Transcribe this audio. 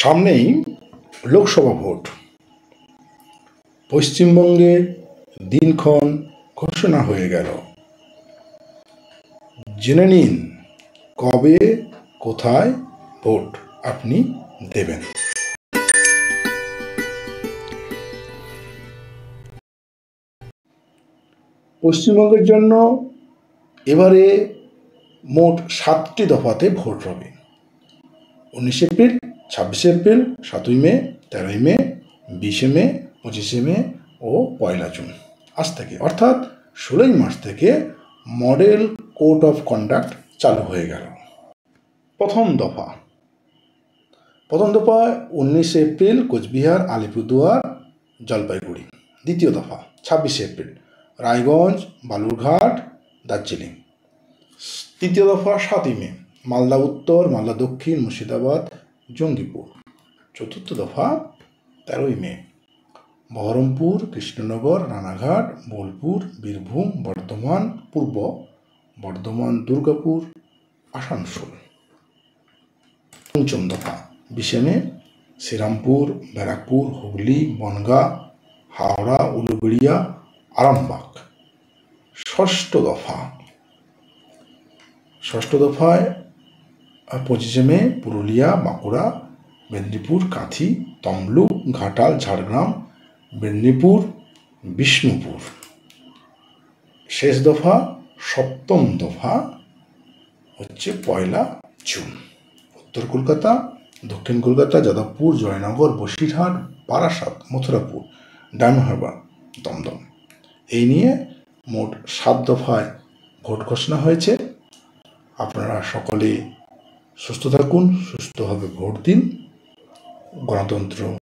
সামনেই লোকসভা ভোট। পশ্চিমবঙ্গে দিনক্ষণ ঘোষণা হয়ে গেল। জেনে নিন কবে কোথায় ভোট আপনি দেবেন। পশ্চিমবঙ্গের জন্য এবারে মোট 7টি দফাতে ভোট হবে। 19 এপ্রিল, 26 এপ্রিল, 7ই মে, 13ই মে, 20 মে, 25 মে ও 1 জুন। আজ থেকে অর্থাৎ 16 মার্চ থেকে মডেল কোড অফ কন্ডাক্ট চালু হয়ে গেল। প্রথম দফা 19 এপ্রিল কোচবিহার, আলিপুরদুয়ার, জলপাইগুড়ি। দ্বিতীয় দফা 26 এপ্রিল রায়গঞ্জ, বালুরঘাট, দার্জিলিং। তৃতীয় দফা 7ই মে মালদা উত্তর, মালদা দক্ষিণ, মুর্শিদাবাদ, জঙ্গিপুর। চতুর্থ দফা 13ই মে বহরমপুর, কৃষ্ণনগর, রানাঘাট, বোলপুর, বীরভূম, বর্ধমান পূর্ব, বর্ধমান, দুর্গাপুর, আসানসোল। পঞ্চম দফা 20 মে শ্রীরামপুর, ব্যারাকপুর, হুগলি, বনগাঁ, হাওড়া, উলুবেড়িয়া, আরামবাগ। ষষ্ঠ দফায় 25 মে পুরুলিয়া, বাঁকুড়া, মেদিনীপুর, কাঁথি, তমলুক, ঘাটাল, ঝাড়গ্রাম, মেদিনীপুর, বিষ্ণুপুর। শেষ দফা সপ্তম দফা হচ্ছে 1 জুন। উত্তর কলকাতা, দক্ষিণ কলকাতা, যাদবপুর, জয়নগর, বসিরহাট, বারাসাত, মথুরাপুর, ডায়মন্ড হারবার, দমদম। এই নিয়ে মোট 7 দফায় ভোট ঘোষণা হয়েছে। আপনারা সকলে সুস্থ থাকুন, সুস্থভাবে ভোট দিন। গণতন্ত্র